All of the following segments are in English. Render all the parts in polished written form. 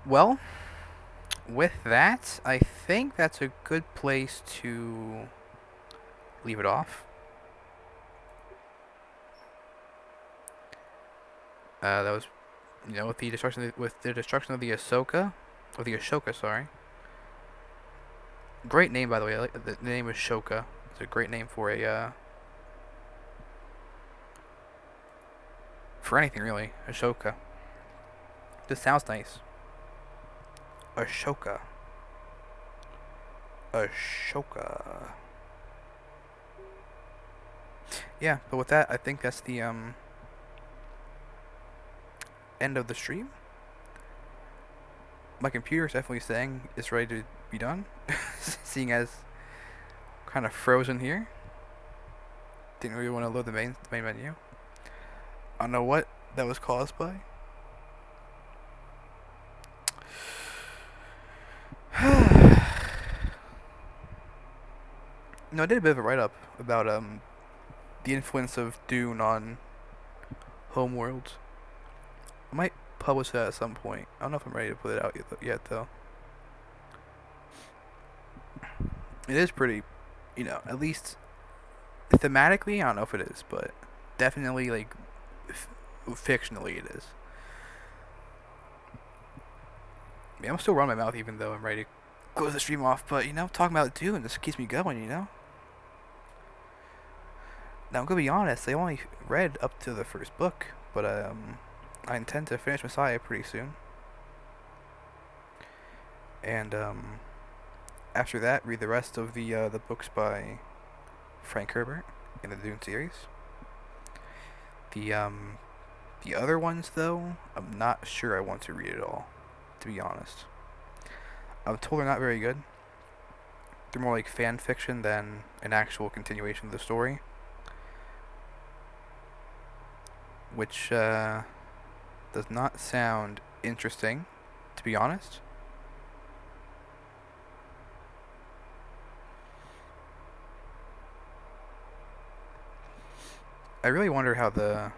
Well, with that, I think that's a good place to leave it off. That was, with the destruction of the Ahsoka, of the Ashoka, sorry. Great name, by the way. I like the name is Shoka. It's a great name for anything really. Ashoka. This sounds nice. Ashoka. Ashoka. Yeah, but with that, I think that's the end of the stream. My computer is definitely saying it's ready to be done, seeing as kind of frozen here. Didn't really want to load the main menu. I don't know what that was caused by. No, I did a bit of a write up about the influence of Dune on Homeworld. I might publish that at some point. I don't know if I'm ready to put it out yet though. It is pretty, at least thematically, I don't know if it is, but definitely like fictionally it is. I mean, I'm still running my mouth even though I'm ready to close the stream off, but talking about Dune just keeps me going. Now I'm gonna be honest, I only read up to the first book, but I intend to finish Messiah pretty soon. And after that, read the rest of the books by Frank Herbert in the Dune series. The other ones though, I'm not sure I want to read it all, to be honest. I'm told they're not very good. They're more like fan fiction than an actual continuation of the story, which does not sound interesting, to be honest. I really wonder how the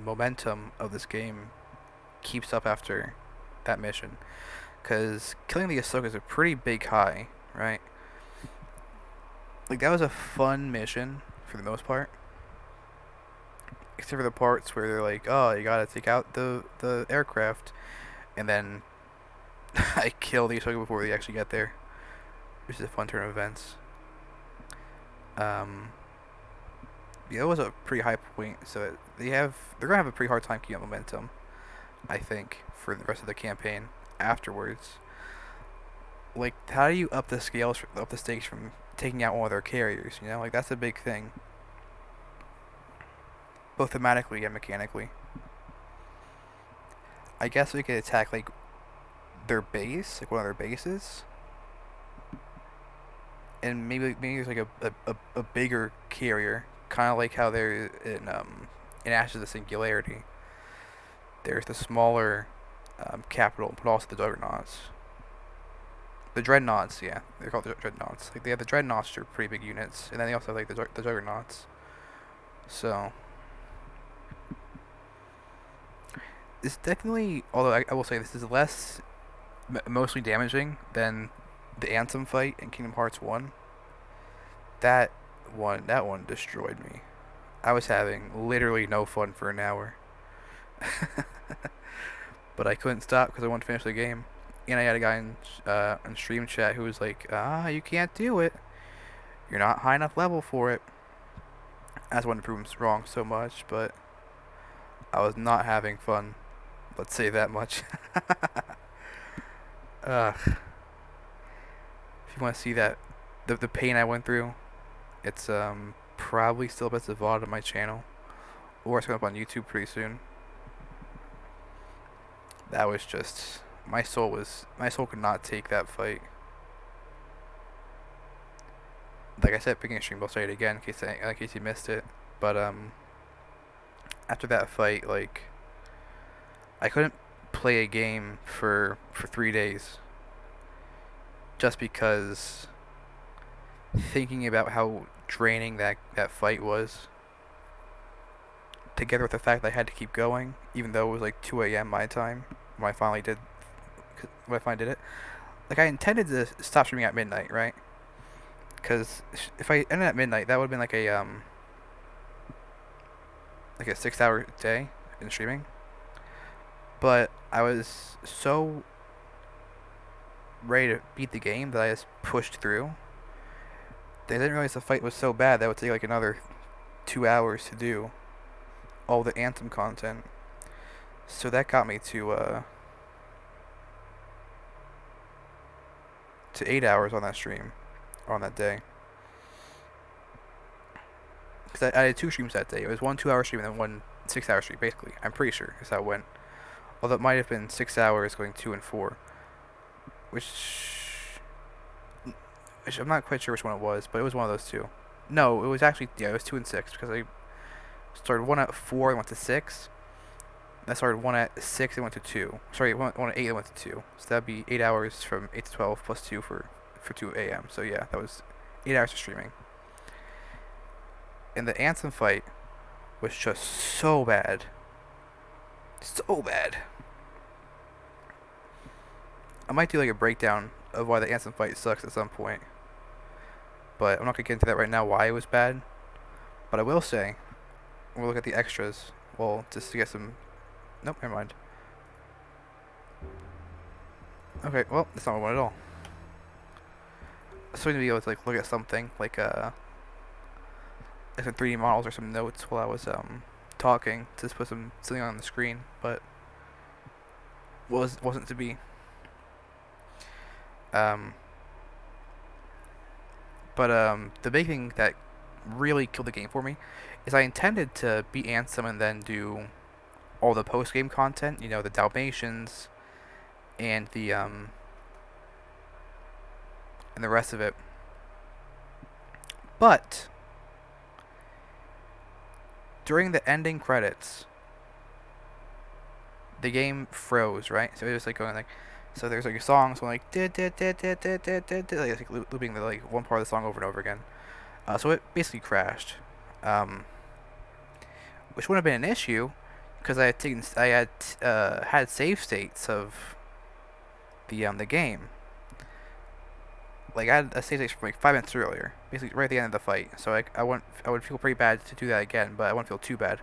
momentum of this game keeps up after that mission, because killing the Ahsoka is a pretty big high, right? Like that was a fun mission for the most part, except for the parts where they're like, "Oh, you gotta take out the aircraft," and then I kill the Ahsoka before they actually get there, which is a fun turn of events. Um, yeah, it was a pretty high point, so they're gonna have a pretty hard time keeping up momentum, I think, for the rest of the campaign afterwards. Like, how do you up the stakes from taking out one of their carriers? Like that's a big thing, both thematically and mechanically. I guess we could attack like their base, like one of their bases, and maybe there's like a bigger carrier, kind of like how there in Ashes of Singularity. There's the smaller capital, but also the Juggernauts. The Dreadnoughts, yeah, they're called the Dreadnoughts. Like they have the Dreadnoughts, which are pretty big units, and then they also have like the Juggernauts. So it's definitely, although I will say this is less mostly damaging than the Anthem fight in Kingdom Hearts 1. That one destroyed me. I was having literally no fun for an hour. But I couldn't stop because I wanted to finish the game. And I had a guy in stream chat who was like, you can't do it. You're not high enough level for it. I just wanted to prove him wrong so much, but I was not having fun. Let's say that much. Ugh. If you want to see that, the pain I went through, it's probably still up as a VOD on my channel, or it's going up on YouTube pretty soon. That was just my soul could not take that fight. Like I said, beginning of stream, I'll say it again in case you missed it. But after that fight, like I couldn't play a game for 3 days, just because thinking about how draining that fight was, together with the fact that I had to keep going, even though it was like 2 a.m. my time. when I finally did it. Like I intended to stop streaming at midnight, right? Because if I ended at midnight, that would have been like a 6 hour day in streaming. But I was so ready to beat the game that I just pushed through. They didn't realize the fight was so bad that would take like another 2 hours to do all the Anthem content. So that got me to 8 hours on that stream, on that day. Because I did 2 streams that day. It was one 2 hour stream and then one 6 hour stream, basically. I'm pretty sure is how it went. Although it might have been 6 hours going 2 and 4, which I'm not quite sure which one it was, but it was one of those two. No, it was actually it was 2 and 6 because I started one at 4 and went to 6. I started one at 6 and went to 2. Sorry, one at 8 and went to 2. So that'd be 8 hours from 8 to 12 plus 2 for 2 a.m. So yeah, that was 8 hours of streaming. And the Anthem fight was just so bad. So bad. I might do like a breakdown of why the Anthem fight sucks at some point. But I'm not going to get into that right now why it was bad. But I will say, we'll look at the extras. Well, just to get some... Nope, never mind. Okay, well, that's not what I want at all. I was going to be able to like look at something, like some 3D models or some notes while I was talking, to just put something on the screen, but wasn't to be. The big thing that really killed the game for me is I intended to beat Anthem and then do all the post-game content, you know, the Dalmatians and the rest of it. But during the ending credits, the game froze, right? So it was like going like, so there's like a song, so like like looping the like one part of the song over and over again. So it basically crashed, which wouldn't have been an issue because I had save states of the game. Like I had a save state from like 5 minutes earlier, basically right at the end of the fight. So I would feel pretty bad to do that again, but I wouldn't feel too bad.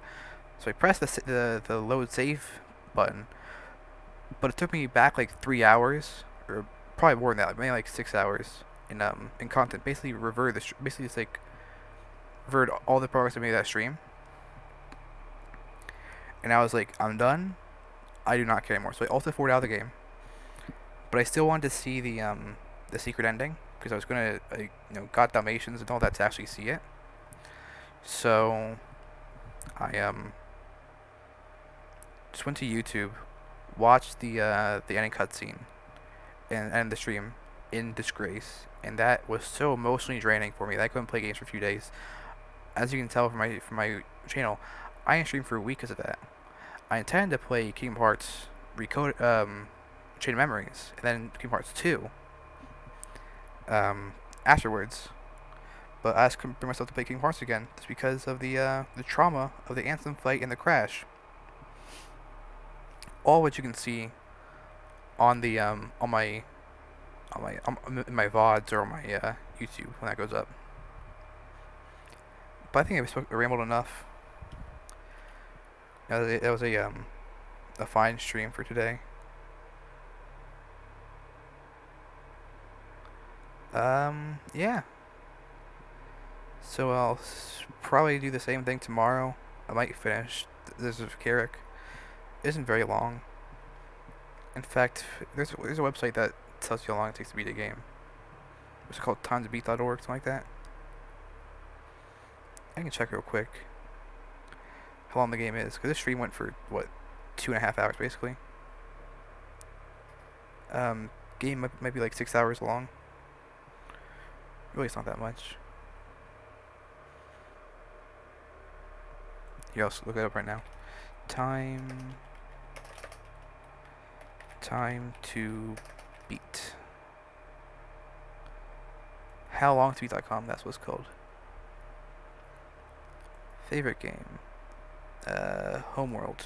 So I pressed the load save button, but it took me back like 3 hours, or probably more than that, maybe like 6 hours in content. Basically basically just like reverted all the progress I made that stream. And I was like, I'm done. I do not care anymore. So I also forwarded out of the game, but I still wanted to see the secret ending because I was gonna got Dalmatians and all that to actually see it. So I just went to YouTube, watched the ending cutscene, and the stream in disgrace, and that was so emotionally draining for me that I couldn't play games for a few days. As you can tell from my channel, I didn't stream for a week because of that. I intended to play Kingdom Hearts Recoded, Chain of Memories, and then Kingdom Hearts 2 afterwards. But I just couldn't bring myself to play Kingdom Hearts again, just because of the trauma of the Anthem fight and the crash. All what you can see on the on my VODs or on my YouTube when that goes up. But I think I rambled enough. That was a fine stream for today. Yeah. So I'll probably do the same thing tomorrow. I might finish. This is Kharak. It isn't very long. In fact, there's a website that tells you how long it takes to beat a game. It's called timetobeat.org, something like that. I can check real quick how long the game is, because this stream went for what, 2.5 hours basically. Game might be like 6 hours long. Really, it's not that much. Here, I'll look it up right now. Time to beat. Howlongtobeat.com, that's what it's called. Favorite game. Homeworld.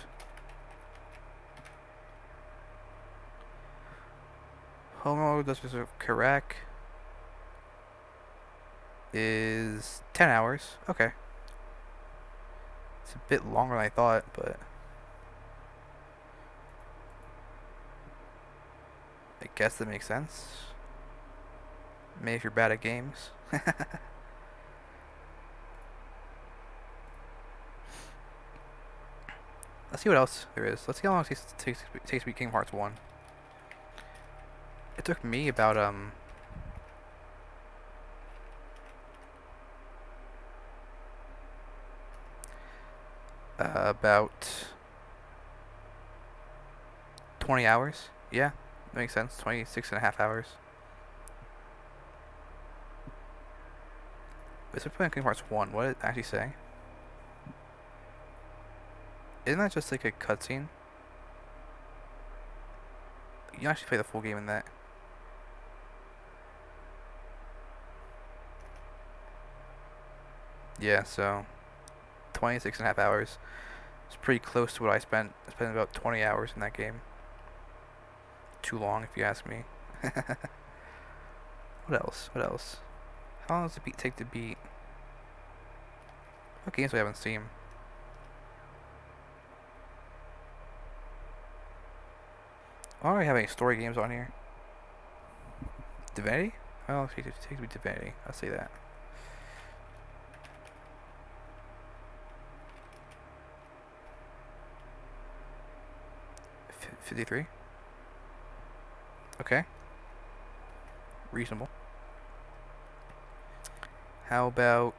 Homeworld does of Kharak is 10 hours. Okay. It's a bit longer than I thought, but I guess that makes sense. Maybe if you're bad at games. Let's see what else there is. Let's see how long it takes to beat Kingdom Hearts 1. It took me about 20 hours. Yeah, that makes sense. 26.5 hours. Is it playing Kingdom Hearts 1? What did it actually say? Isn't that just like a cutscene? You actually play the full game in that. Yeah, so 26.5 hours. It's pretty close to what I spent. I spent about 20 hours in that game. Too long, if you ask me. What else? What else? How long does the beat take to beat? What games do we have on Steam? I don't really have any story games on here. Divinity? How long does it take to beat Divinity? I'll say that. 53? Okay. Reasonable. How about...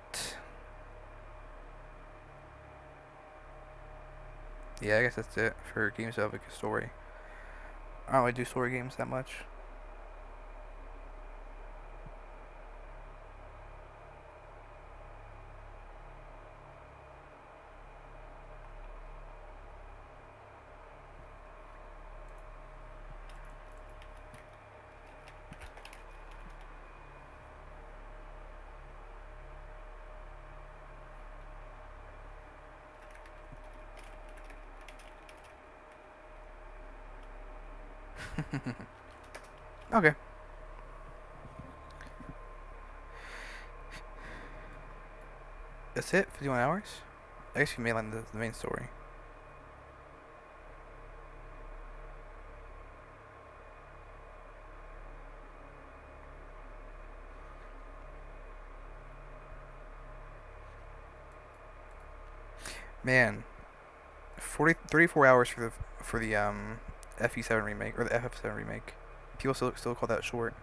Yeah, I guess that's it for games that have like a story. I don't really do story games that much. Okay. That's it? 51 hours? I guess you mainline the main story. Man, 34 hours for the FE7 remake or the FF7 remake. People still call that short.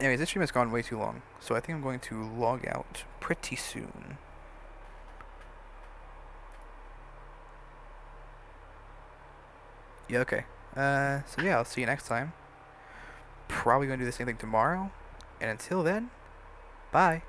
Anyways, this stream has gone way too long, so I think I'm going to log out pretty soon. Yeah, okay. So yeah, I'll see you next time. Probably gonna do the same thing tomorrow. And until then, bye.